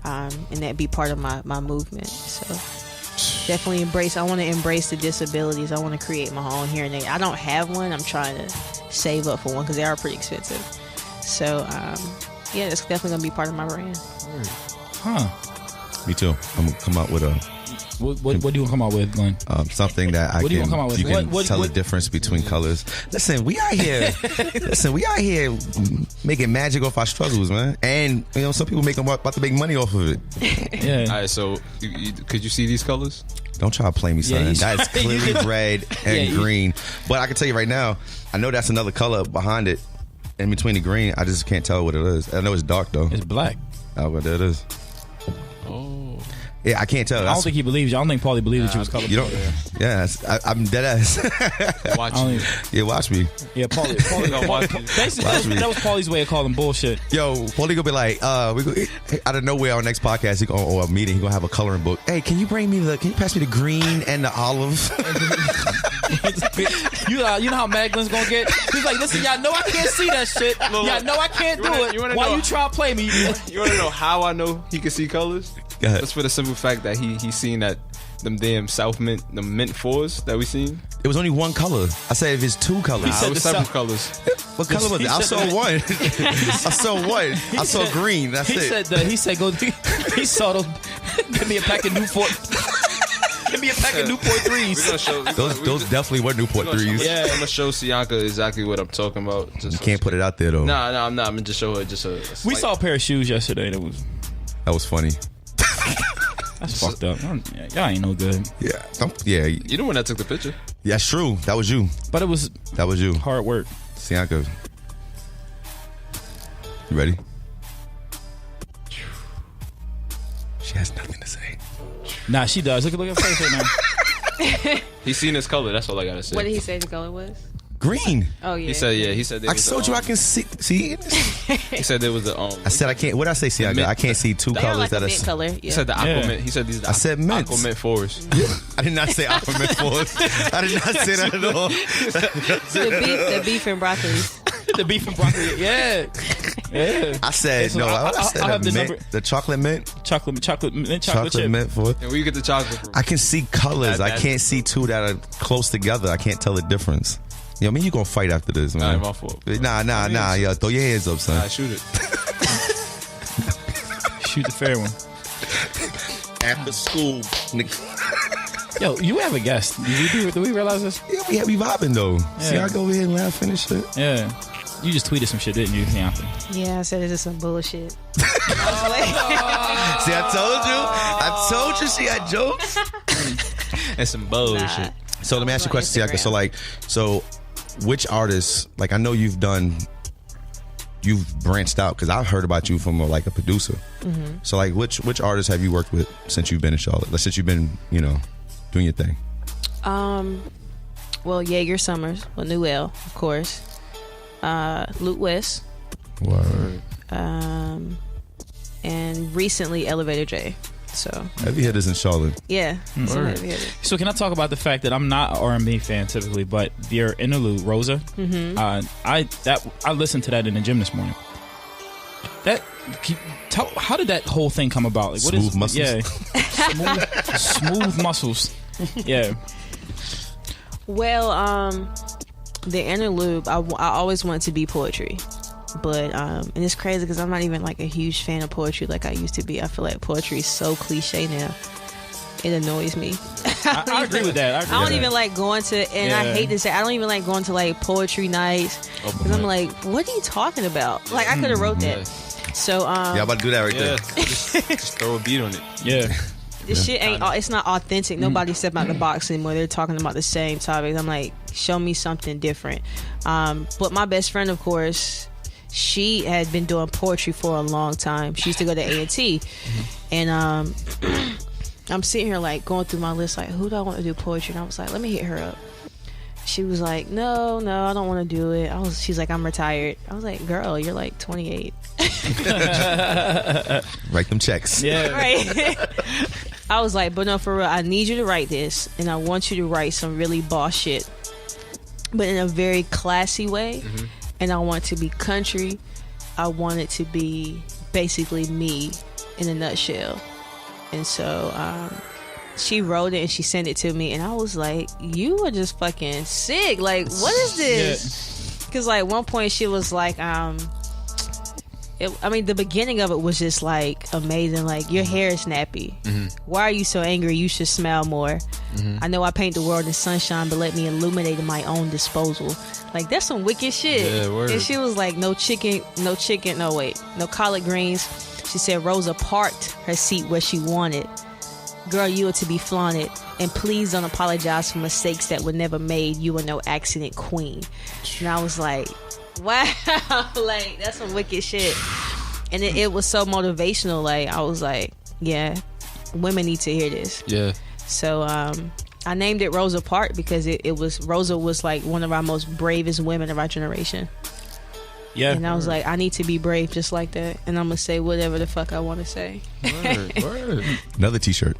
and that be part of my movement. So definitely I want to embrace the disabilities. I want to create my own hearing aid. I don't have one. I'm trying to save up for one because they are pretty expensive. So yeah, it's definitely gonna be part of my brand. Huh. Me too. I'm gonna come out with What do you want to come out with, Glenn? Something that I what do you can, want to come out with? you can tell the difference between colors. Listen, we out here. Making magic off our struggles, man. And some people about to make money off of it. Yeah. All right. So, could you see these colors? Don't try to play me, son. That's clearly red and green. But I can tell you right now, I know that's another color behind it. In between the green, I just can't tell what it is. I know it's dark though. It's black. Oh, but there it is. Oh. Yeah, I can't tell. I don't think he believes you. I don't think Paulie believes that you was colorblind. You don't. Yeah, I'm dead ass. Watch me. Yeah, watch me. Yeah, Paulie gonna watch me. Basically, that was Paulie's way of calling bullshit. Yo, Paulie gonna be like, out of nowhere, our next podcast, or a meeting, he gonna have a coloring book. Hey, can you pass me the green and the olive? You know how mad Glenn's gonna get? He's like, listen, y'all know I can't see that shit. Y'all know I can't do it. Why you try to play me? You wanna know how I know he can see colors? Go ahead. That's for the simple fact that he's seen that them damn South Mint, the mint 4s that we seen. It was only one color. I said if it's two colors. It was several colors. What color was it? I saw one. I saw one. I saw green. That's it. He said go. He saw those. Give me a pack of Newport. Give me a pack of Newport 3s. Those definitely were Newport 3s. Yeah, I'm gonna show Cyanca exactly what I'm talking about. You can't put it out there though. Nah, I'm not. I'm gonna just show her We saw a pair of shoes yesterday. That was funny. That's fucked up. Y'all ain't no good. Yeah. You the one that took the picture. Yeah, that's true. That was you. But that was you. Hard work. Cyanca. You ready? She has nothing to say. Nah, she does. Look at her face right now. He's seen his color. That's all I gotta say. What did he say the color was? Green. Oh yeah. He said. I told you I can see. See. He said there was a. I said I can't. What did I say? See, I can't see two colors like that mint are. color. Yeah. He said the aqua mint. He said these. I said mint. Aqua mint 4s. I did not say aqua mint 4s. I did not say that at all. The beef and broccoli. The beef and broccoli. Yeah. I said no. I said the chocolate mint. Chocolate mint mint 4. And where you get the chocolate from? I can see colors. I can't see two that are close together. I can't tell the difference. Yo, you gonna fight after this, man. Nah, my fault. Nah. Yo, throw your hands up, son. Nah, shoot it. Shoot the fair one. After school, nigga. Yo, you have a guest. Do we realize this? Yeah, we vibing though. Yeah. See, I go over here and laugh, finish it. Yeah. You just tweeted some shit, didn't you? Yeah, I said it is some bullshit. See, I told you she had jokes. And some bullshit. Nah. So let me ask you a question, Cyanca. So which artists, like I know you've branched out because I've heard about you from a producer. Mm-hmm. So like which artists have you worked with since you've been in Charlotte? Since you've been, doing your thing? Well, Jaeger Summers, New L, of course. Luke West. Word. And recently Elevator J. So heavy hitters in Charlotte. Yeah. So can I talk about the fact that I'm not an R&B fan typically, but your interlude Rosa, I listened to that in the gym this morning. How did that whole thing come about? Like, smooth muscles. Yeah, smooth muscles. Yeah. Well, the interlude, I always wanted to be poetry. But and it's crazy because I'm not even a huge fan of poetry like I used to be. I feel like poetry is so cliche now. It annoys me. I agree with that. I don't even like going to, and I hate to say, I don't even like going to poetry nights because I'm like, what are you talking about? Like I could have wrote that. So I'm about to do that right there. Just throw a beat on it. Yeah. This shit ain't. It's not authentic. Nobody stepping out the box anymore. They're talking about the same topics. I'm like, show me something different. But my best friend, of course, she had been doing poetry for a long time. She used to go to A&T, and I'm sitting here going through my list, who do I want to do poetry? And I was like, let me hit her up. She was like, no, I don't want to do it. She's like, I'm retired. I was like, girl, you're 28. Write them checks. Yeah. Right. I was like, but no, for real, I need you to write this, and I want you to write some really boss shit, but in a very classy way. Mm-hmm. And I want it to be country. I want it to be basically me in a nutshell. And so she wrote it and she sent it to me, and I was like, you are just fucking sick. What is this? Because one point she was like, the beginning of it was just like amazing. Like, your hair is nappy. Why are you so angry? You should smile more. I know I paint the world in sunshine, but let me illuminate at my own disposal. Like, that's some wicked shit. Yeah, word. And she was like, no collard greens. She said Rosa parked her seat where she wanted. Girl, you are to be flaunted. And please don't apologize for mistakes that were never made. You are no accident queen. And I was like, wow. Like, that's some wicked shit. And it was so motivational. Like, I was like, yeah, women need to hear this. Yeah. So I named it Rosa Parks because Rosa was like one of our most bravest women of our generation. Yeah. And I was like, I need to be brave just like that. And I'm going to say whatever the fuck I want to say. Word. Another t-shirt.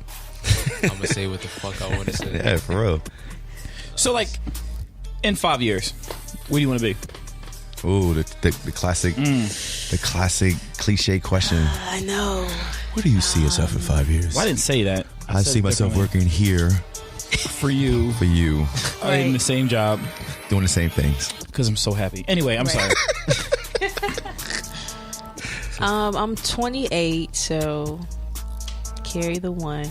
I'm going to say what the fuck I want to say. Yeah, for real. So, like, in 5 years, where do you want to be? Ooh, the classic, the classic cliche question. I know. Where do you see yourself in 5 years? Well, I didn't say that. I see myself working here. For you. For you. Right. In the same job. Doing the same things. Because I'm so happy. Anyway, I'm sorry. I'm 28, so carry the one.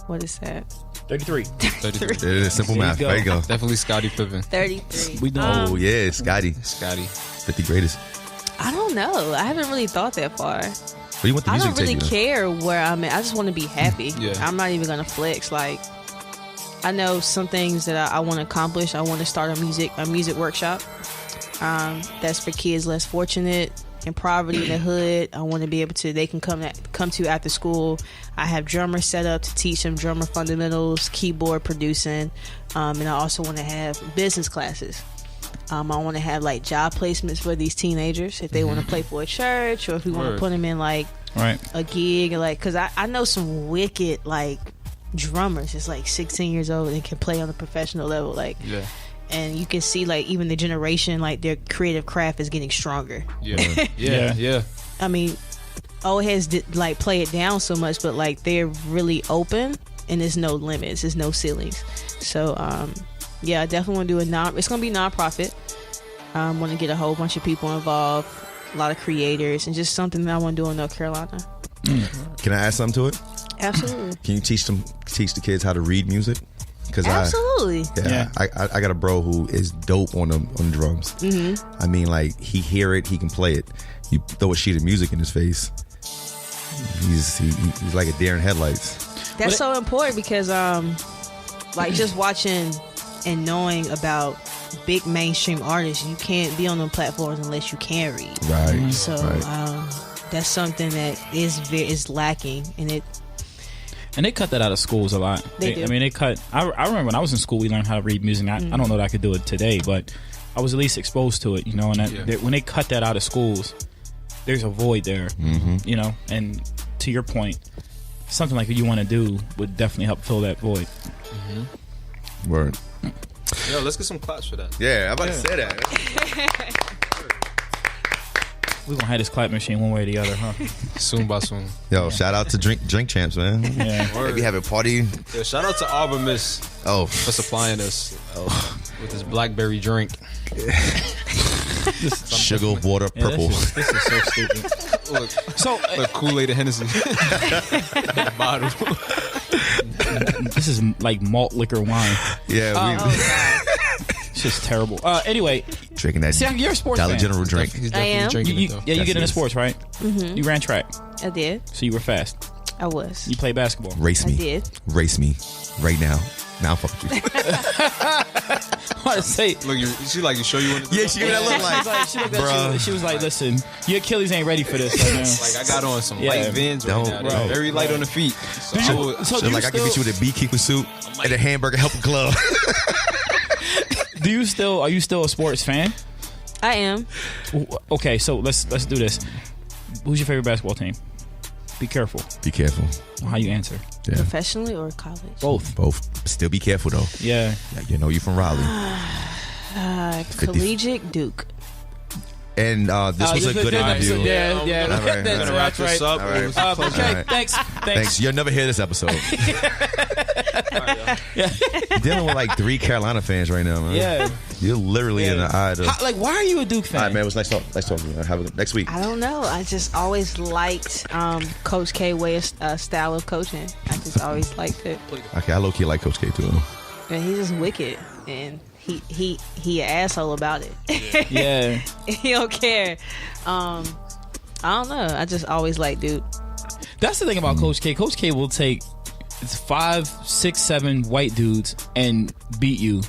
What is that? 33. It is simple math. There you go. Definitely Scottie Pippen. 33. We know. Oh, yeah, Scotty. 50 greatest. I don't know. I haven't really thought that far. What do you want the music I don't really to care where I'm at. I just want to be happy. Yeah. I'm not even going to flex. Like, I know some things that I want to accomplish. I want to start a music workshop. That's for kids less fortunate, in poverty, in the hood. I want to be able to, they can come to after school. I have drummers set up to teach them drummer fundamentals, keyboard producing, and I also want to have business classes. I want to have like job placements for these teenagers if they want to play for a church, or if we want to put them in like a gig, or like, because I know some wicked like drummers just like 16 years old and can play on a professional level, like. Yeah. And you can see, like, even the generation, like, their creative craft is getting stronger. Yeah. I mean, old heads like play it down so much, but like they're really open, and there's no limits, there's no ceilings. So, yeah, I definitely want to do it's gonna be nonprofit. I want to get a whole bunch of people involved, a lot of creators, and just something that I want to do in North Carolina. Can I add something to it? Absolutely. Can you teach the kids how to read music? Absolutely. I got a bro who is dope on drums. Mm-hmm. I mean, like, he hear it, he can play it. You throw a sheet of music in his face, he's like a deer in headlights. That's so important because, like, just watching and knowing about big mainstream artists, you can't be on them platforms unless you can read. Right. So that's something that is lacking, and they cut that out of schools a lot. They do. I mean, they cut. I remember when I was in school, we learned how to read music. I don't know that I could do it today, but I was at least exposed to it, you know. And when they cut that out of schools, there's a void there, you know. And to your point, something like what you want to do would definitely help fill that void. Word. Yo, let's get some claps for that. Yeah, I'm about to say that. We're gonna have this clap machine one way or the other, huh? Soon by soon. Yo, shout out to Drink Champs, man. Yeah. Maybe have a party. Yo, shout out to Arbor Miss for supplying us with this blackberry drink. Sugar, water, purple. This is so stupid. Look, Kool-Aid and Hennessy. Bottle. This is like malt liquor wine. Yeah, it's just terrible. Anyway, drinking that. See, you're a sports Dollar fan. General drink. I am. You get into sports, right? Mm-hmm. You ran track. I did. So you were fast. I was. You played basketball. Race me. I did. Race me right now. Now I'm fucking with you. I want to say. Look, she like, you sure you want to do Yeah, she gave me that look like. She looked at you, she was like, listen, your Achilles ain't ready for this right now. Like, I got on some light Vans right now. Right. Very light on the feet. So like, I can beat you with a beekeeper suit and a hamburger helper glove. Are you still a sports fan? I am. Okay, so let's do this. Who's your favorite basketball team? Be careful. Be careful. How you answer. Yeah. Professionally or college? Both. Still be careful though. Yeah. You know you from Raleigh. Collegiate Duke. And this was a good interview. Yeah. All right. That's right. Up. Okay, thanks. Thanks. You'll never hear this episode. Dealing with like 3 Carolina fans right now, man. Yeah. You're literally in the eye of... Like, why are you a Duke fan? All right, man. It was nice talking to you. Have a next week. I don't know. I just always liked Coach K way of style of coaching. I just always liked it. Okay, I low-key like Coach K, too. And he's just wicked. And he an asshole about it. Yeah. He don't care. I don't know. I just always liked Duke. That's the thing about Coach K. Coach K will take 5, 6, 7 white dudes and beat you.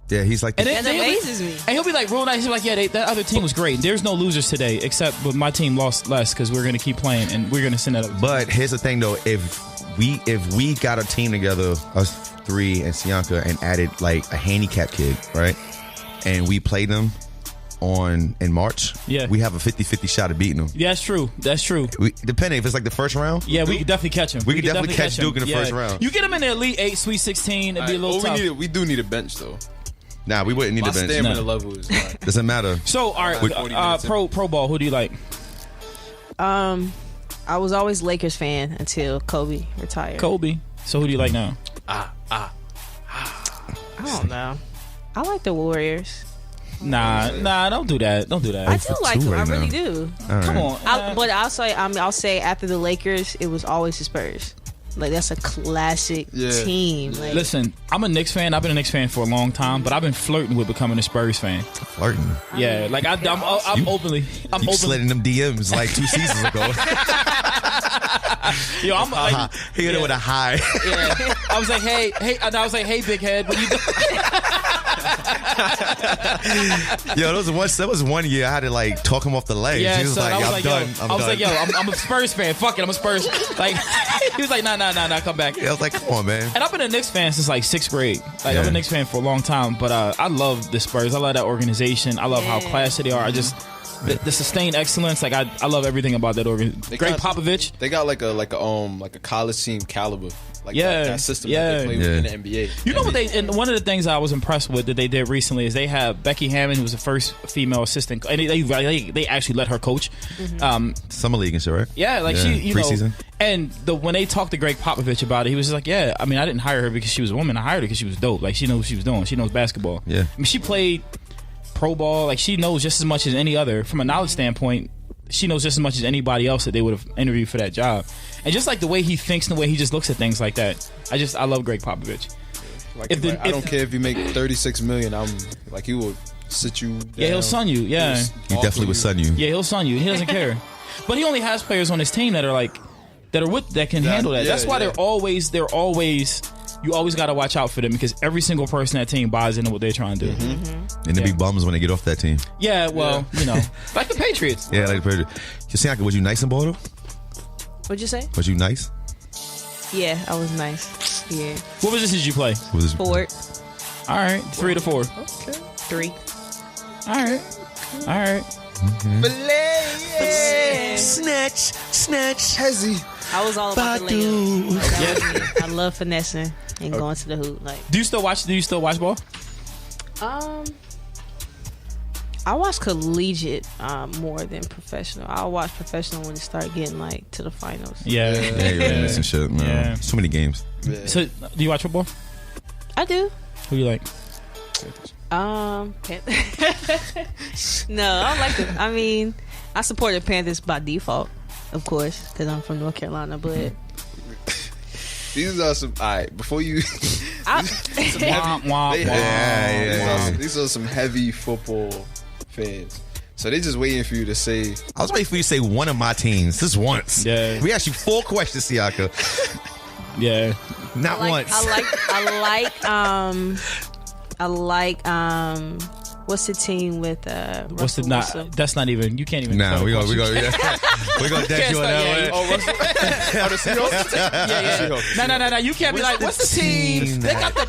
Yeah, he's like... That amazes me. And he'll be like real nice. He'll be like, yeah, that other team was great. There's no losers today, except but my team lost less because we're going to keep playing and we're going to send that up. But here's the thing, though. If we got a team together, us 3 and Cyanca, and added like a handicap kid, right? And we played them in March, we have a 50-50 shot of beating them. Yeah, that's true. That's true. Depending if it's like the first round. Yeah, we could definitely catch him. We could definitely catch Duke in the first round. You get him in the Elite 8, Sweet 16, it'd be a little tough. We do need a bench though. Nah, we wouldn't need a bench. Stamina level is not. Doesn't matter. So, all right, pro ball, who do you like? I was always Lakers fan until Kobe retired. Kobe. So who do you like now? I don't know. I like the Warriors. Nah, don't do that. Don't do that. I do like them. I really do. Come on. But I'll say after the Lakers, it was always the Spurs. Like, that's a classic team. Like, listen, I'm a Knicks fan. I've been a Knicks fan for a long time, but I've been flirting with becoming a Spurs fan. Flirting? Yeah, like I'm openly. You slid in them DMs like 2 seasons ago. Yo, I'm like, he hit it with a high. Yeah. I was like, hey, and I was like, hey, big head, what you doing? Yo, that was one year I had to like talk him off the ledge. Yeah, he was like, I'm done. I was like, yo, I'm a Spurs fan. Fuck it, I'm a Spurs. Like, he was like, nah, come back. Yeah, I was like, come on, man. And I've been a Knicks fan since like 6th grade. Like, I've been a Knicks fan for a long time, but I love the Spurs. I love that organization. I love how classy they are. I just the sustained excellence. Like, I love everything about that organization. Greg Popovich. They got like a college team caliber. Like that system that they play with in the NBA. You know what and one of the things I was impressed with that they did recently is they have Becky Hammond, who was the first female assistant, and they actually let her coach. Summer league and shit, right? Yeah, like she, preseason. And when they talked to Greg Popovich about it, he was just like, yeah, I mean, I didn't hire her because she was a woman. I hired her because she was dope. Like, she knows what she was doing. She knows basketball. Yeah. I mean, she played pro ball. Like, she knows just as much as any other. From a knowledge standpoint, she knows just as much as anybody else that they would have interviewed for that job. And just like the way he thinks and the way he just looks at things like that, I love Greg Popovich. I don't care if you make $36 million. I'm like, he will sit you down. Yeah, he'll sun you. Yeah, he definitely would sun you. Yeah, he'll sun you. He doesn't care. But he only has players on his team that can handle that. That's why they're always. You always got to watch out for them because every single person on that team buys into what they're trying to do. And they be bums when they get off that team. Yeah, well, like the Patriots. Yeah, like the Patriots. Cyanca, was you nice in Baltimore? What'd you say? Was you nice? Yeah, I was nice. Yeah. What position did you play? Forward. All right, 3 to 4. Okay. 3. All right. Snatch, hezzy. I was all about the layup. I love finessing and going to the hoop. Like, do you still watch ball? I watch collegiate more than professional. I'll watch professional when it start getting like to the finals. Yeah, you're missing shit. No. Yeah, so many games. Yeah. So, do you watch football? I do. Who do you like? No, I don't like them. I mean, I support the Panthers by default, of course, because I'm from North Carolina. But these are some. All right, before you. These are some heavy football fans. So they just waiting for you to say. I was waiting for you to say one of my teams. Just once. Yeah. We asked you 4 questions, Cyanca. Yeah. Not once. I like what's the team with Russell Wilson? That's not even. You can't even. Nah, we gonna deck you on that one. Oh, Russell. The Seahawks. Yeah. No. You can't be like, what's the team? They got the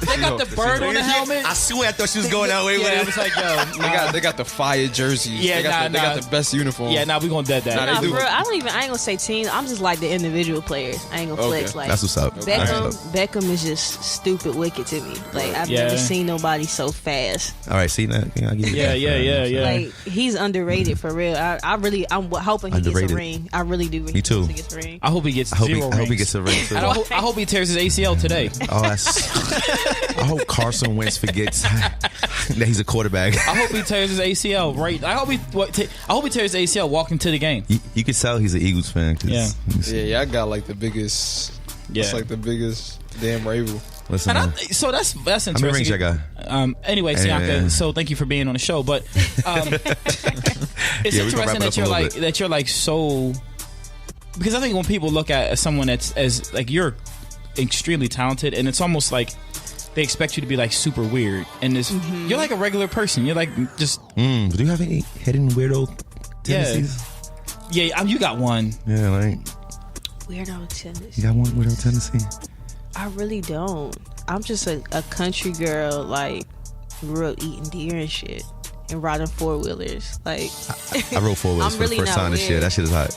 bird on the helmet. I swear, I thought she was going that way with it. I was like, yo, they got the fire jerseys. Yeah, they got the best uniform. Yeah, we gonna dead that. Nah, they do. Bro, I ain't gonna say team. I'm just like the individual players. I ain't gonna flex like. That's what's up. Beckham is just stupid wicked to me. Like, I've never seen nobody so fast. All right, see that? Yeah. Like, he's underrated for real. I'm hoping he gets a ring. I really do. Me too. Hope he gets a ring. I hope he gets zero rings. I hope he gets a ring too. I hope he tears his ACL today. Oh, I hope Carson Wentz forgets that he's a quarterback. I hope he tears his ACL. Right. I hope he tears his ACL walking to the game. You can tell he's an Eagles fan. Yeah. I got like the biggest. Yeah. It's like the biggest damn rival. Listen, so that's interesting. How many rings I got? Anyway, Cyanca, so thank you for being on the show. But it's interesting that you're like so, because I think when people look at someone that's as like you're extremely talented, and it's almost like they expect you to be like super weird, and you're like a regular person. You're like just. Do you have any hidden weirdo tendencies? Yeah, you got one. Yeah, like weirdo tendencies. You got one weirdo tendency? I really don't. I'm just a country girl, like grew up eating deer and shit and riding 4-wheelers. Like I rode 4-wheelers for the first time this year. That shit is hot.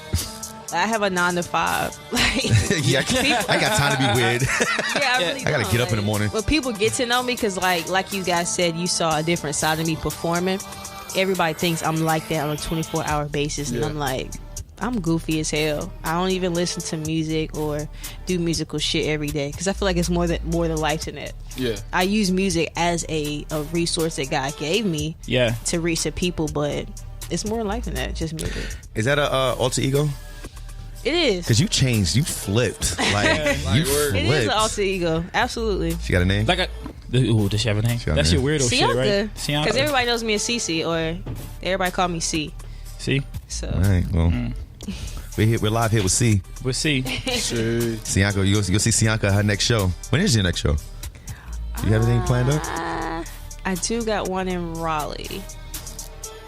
I have a 9 to 5. Like I got time to be weird. Yeah, I really I gotta get up in the morning. But people get to know me because like you guys said, you saw a different side of me performing. Everybody thinks I'm like that on a 24-hour basis, and I'm like, I'm goofy as hell. I don't even listen to music or do musical shit every day because I feel like it's more than life than that. Yeah, I use music as a resource that God gave me. To reach the people, but it's more life than that. Just music. Is that a alter ego? It is. Because you changed, you flipped. Like you flipped. It is an alter ego. Absolutely. She got a name? Does she have a name? That's your weirdo shit, right? Cyanca. Because everybody knows me as Cece, or everybody call me C. C. So. All right. Well. We're live here with C. With C. Cyanca, you'll see Cyanca at her next show. When is your next show? Do you have anything planned up? I do got one in Raleigh.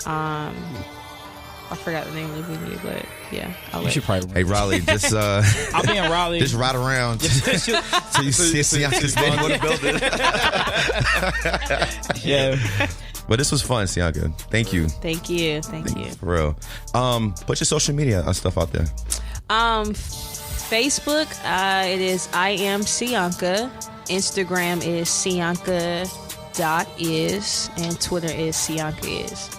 I forgot the name of the venue, but yeah. You should probably. Hey Raleigh, just I'll be in Raleigh. Just ride around so you see Cyanca's name on the building. Yeah. But this was fun, Cyanca. Thank you. Thank you. For real. Put your social media stuff out there. Facebook, it is I am Cyanca. Instagram is Cyanca.is, and Twitter is Cyanca.is.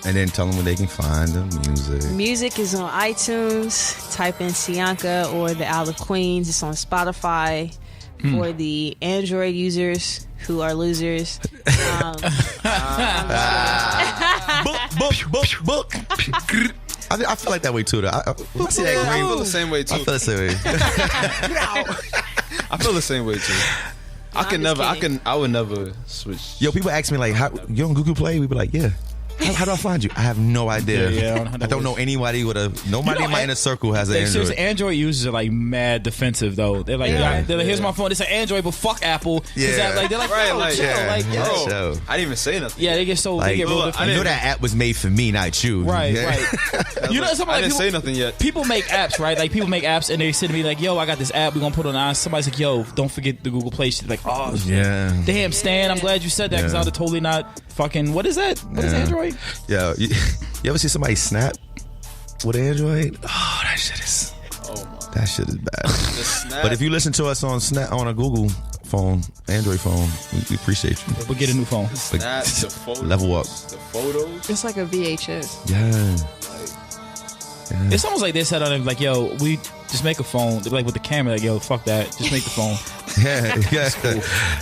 And then tell them where they can find the music. Music is on iTunes. Type in Cyanca or the Isle of Queens. It's on Spotify. For the Android users who are losers. Book. I feel like that way too. Though. I see that green. I feel the same way too. I feel the same way. I feel the same way too. I would never switch. Yo, people ask me like, "How you on Google Play?" We be like, "Yeah." How do I find you? I have no idea. I don't know anybody with nobody in my inner circle has an Android. Seriously, Android users are like mad defensive though. They're like, here's my phone. It's an Android, but fuck Apple. Yeah, they're like, chill. I didn't even say nothing. Yeah, they get so they get real defensive. I know that app was made for me, not you. Right. You know, I didn't say nothing yet. People make apps, right? Like people make apps and they say to me like, yo, I got this app. We're gonna put it on. Somebody's like, yo, don't forget the Google Play. She's like, oh, yeah. Damn, Stan, I'm glad you said that because I would have totally not fucking. What is that? What is Android? Yeah. You ever see somebody snap with Android? Oh, that shit is bad. But if you listen to us on a Google phone, Android phone, we appreciate you. We'll get a new phone. Snap, the photos, level up. The photos. It's like a VHS. Yeah. It's almost like they said on it, like, yo, we just make a phone. They're like with the camera, like, yo, fuck that. Just make the phone. Yeah. Cool.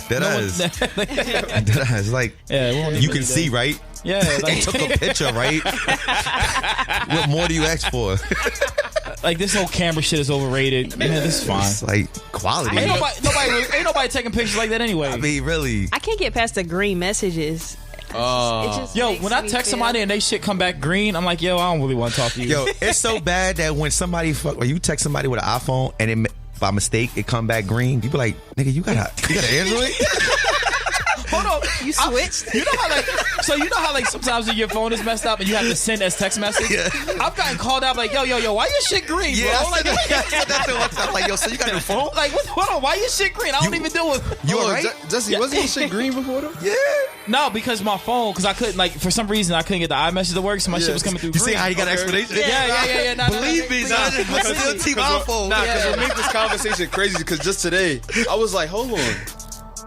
That is like, you can see, right? Yeah, like, they took a picture, right? What more do you ask for? Like, this whole camera shit is overrated. Man, this is fine. It's like quality. Ain't nobody taking pictures like that anyway. I mean, really. I can't get past the green messages. Yo, when I text somebody and they shit come back green, I'm like, yo, I don't really want to talk to you. Yo, it's so bad that when or you text somebody with an iPhone and it, by mistake it come back green, you be like, nigga, you got an Android? Hold on, you switched. You know how like sometimes when your phone is messed up and you have to send as text message. Yeah. I've gotten called out like, yo, why your shit green, bro? I said that to myself. Like, yo, so you got a new phone? Like, hold on, why your shit green? I don't even deal with. You alright? Jesse, wasn't your shit green before though? Yeah. No, because my phone, because I couldn't, like, for some reason I couldn't get the iMessage to work, so my shit was coming through green. You see how you got an explanation? Yeah. Believe me, because team iPhone. Because we make this conversation crazy. Because just today I was like, hold on.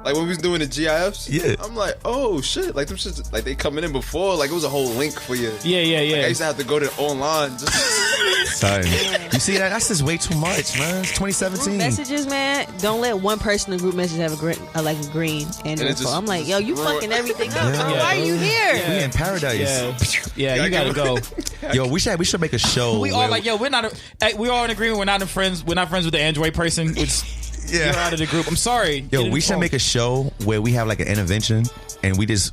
Like when we was doing the GIFs, Yeah. I'm like, oh shit, like them shit, like they coming in before, like it was a whole link for you. Yeah. Like, I used to have to go to online. Just Sorry. You see that? That's just way too much, man. It's 2017. Messages, man. Don't let one person in the group message have a green, like a green Android phone. I'm like, yo, you fucking everything up. Bro. Why are you here? We in paradise. Yeah, you gotta go. Yo, we should make a show. We all like, yo, we're all in agreement. We're not friends with the Android person. Which you're out of the group. I'm sorry. Yo, we should make a show where we have like an intervention and we just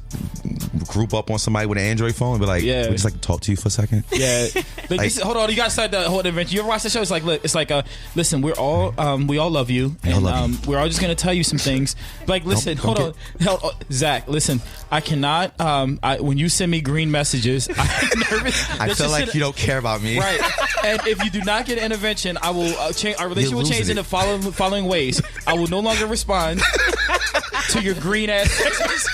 group up on somebody with an Android phone and be like, we just like to talk to you for a second. Yeah. Like, hold on, you gotta start the whole intervention. You ever watch the show? It's like, look, listen, we all love you, and we're all just gonna tell you some things. Like, listen, hold on, Zach, listen, I cannot. When you send me green messages, I'm nervous. I feel like you don't care about me, right? And if you do not get an intervention, I will change. Our relationship will change in the following ways. I will no longer respond to your green ass messages.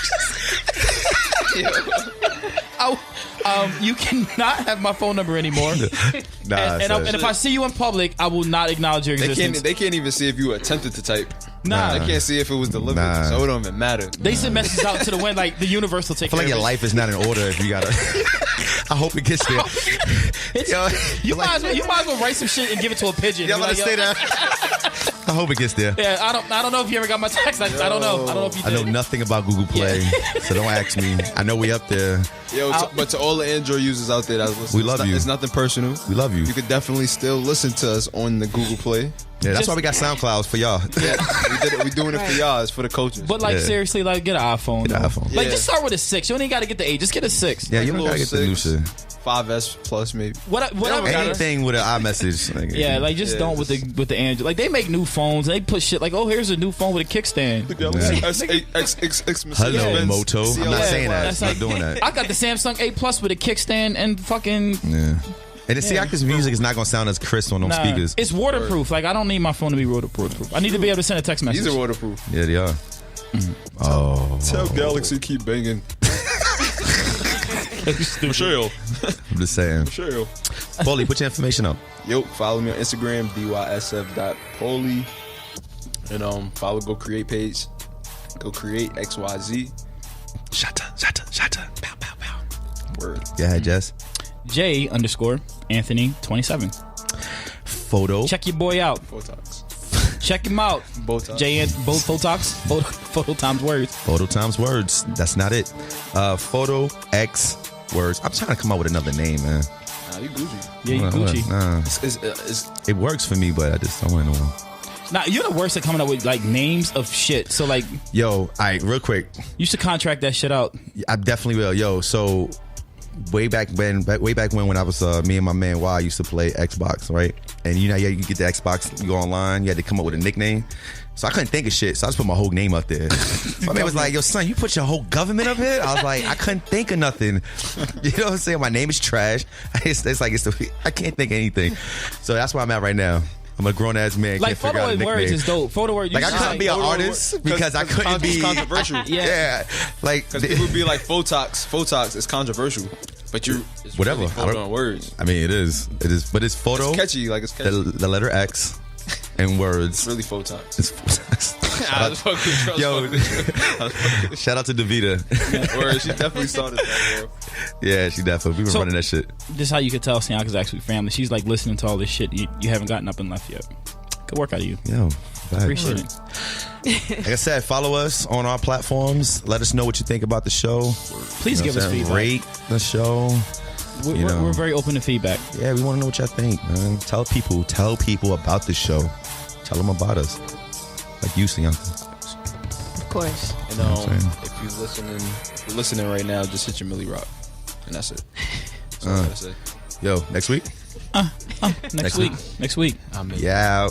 You cannot have my phone number anymore. And if I see you in public, I will not acknowledge your existence. They can't even see if you attempted to type. Nah. They can't see if it was delivered, so it don't even matter. They send messages out to the wind, like the universe will take care of it. I feel like your life is not in order if you gotta. I hope it gets there. You might as well write some shit and give it to a pigeon. Yeah, I'm gonna say that. I hope it gets there. Yeah, I don't know if you ever got my text. I don't know. I don't know if you did. I know nothing about Google Play, so don't ask me. I know we up there. But to all the Android users out there that's listening, we love you. It's nothing personal. We love you. You could definitely still listen to us on the Google Play. Yeah, that's why we got SoundClouds for y'all. Yeah, we doing it for y'all. It's for the coaches. But seriously, like get an iPhone. Get an iPhone. Like just start with a 6. You don't even got to get the 8. Just get a 6. Yeah, you don't gotta get the new shit. 5S Plus maybe. Whatever. Anything with an iMessage. Don't with the Android. Like they make new phones. And they put shit like, oh, here's a new phone with a kickstand. The Galaxy S8 Hello, Moto. I'm not saying that. I'm not doing that. I got the Samsung 8 Plus with a kickstand and fucking. Yeah. And the Cyanca's music is not gonna sound as crisp on those speakers. It's waterproof. Like I don't need my phone to be waterproof. I need to be able to send a text message. These are waterproof. Yeah, they are. Tell Galaxy keep banging. Michelle. I'm just saying. Michelle. Paulie, put your information up. Yo, follow me on Instagram, dysf.paulie. And follow Go Create page. Go Create XYZ. Shatta. Pow, pow, pow. Word. Go ahead, Jess. J_Anthony27. Photo. Check your boy out. Photox. Check him out. Botox. Both Photox. Photo times words. Photo times words. That's not it. Photo X words. I'm trying to come up with another name, man. Nah, you Gucci. Yeah, you Gucci. Nah. It works for me, but I just don't want to know. Nah, you're the worst at coming up with like names of shit. So like, yo, all right, real quick. You should contract that shit out. I definitely will. Yo, so way back when I was me and my man Y used to play Xbox, right? And you get the Xbox, you go online, you had to come up with a nickname. So I couldn't think of shit, so I just put my whole name up there. My man was like, yo, son, you put your whole government up here? I was like, I couldn't think of nothing. You know what I'm saying? My name is trash. I can't think of anything. So that's where I'm at right now. I'm a grown ass man. Like photo and words is dope. Photo words. Like I couldn't be an artist because I couldn't be controversial. Yeah. Like because people would be like Photox. Photox is controversial. But it's whatever. Really photo on words. I mean, it is, but it's photo. It's catchy. Like it's catchy. The letter X and words. It's really Photox. It's Photox. Shout out to Davita. Word, she definitely started that, bro. Yeah, she definitely. We were running that shit. This is how you could tell Cyanca's actually family. She's like listening to all this shit. You haven't gotten up and left yet. Good work out of you. Yo, appreciate it. Like I said, follow us on our platforms. Let us know what you think about the show. Please give us feedback. Rate the show. We're very open to feedback. Yeah, we want to know what y'all think, man. Tell people about the show. Tell them about us. Like you, Cyanca. Of course. And if you're listening right now, just hit your Millie Rock, and that's it. That's all I gotta say. Yo, next week. Next week. I mean, yeah.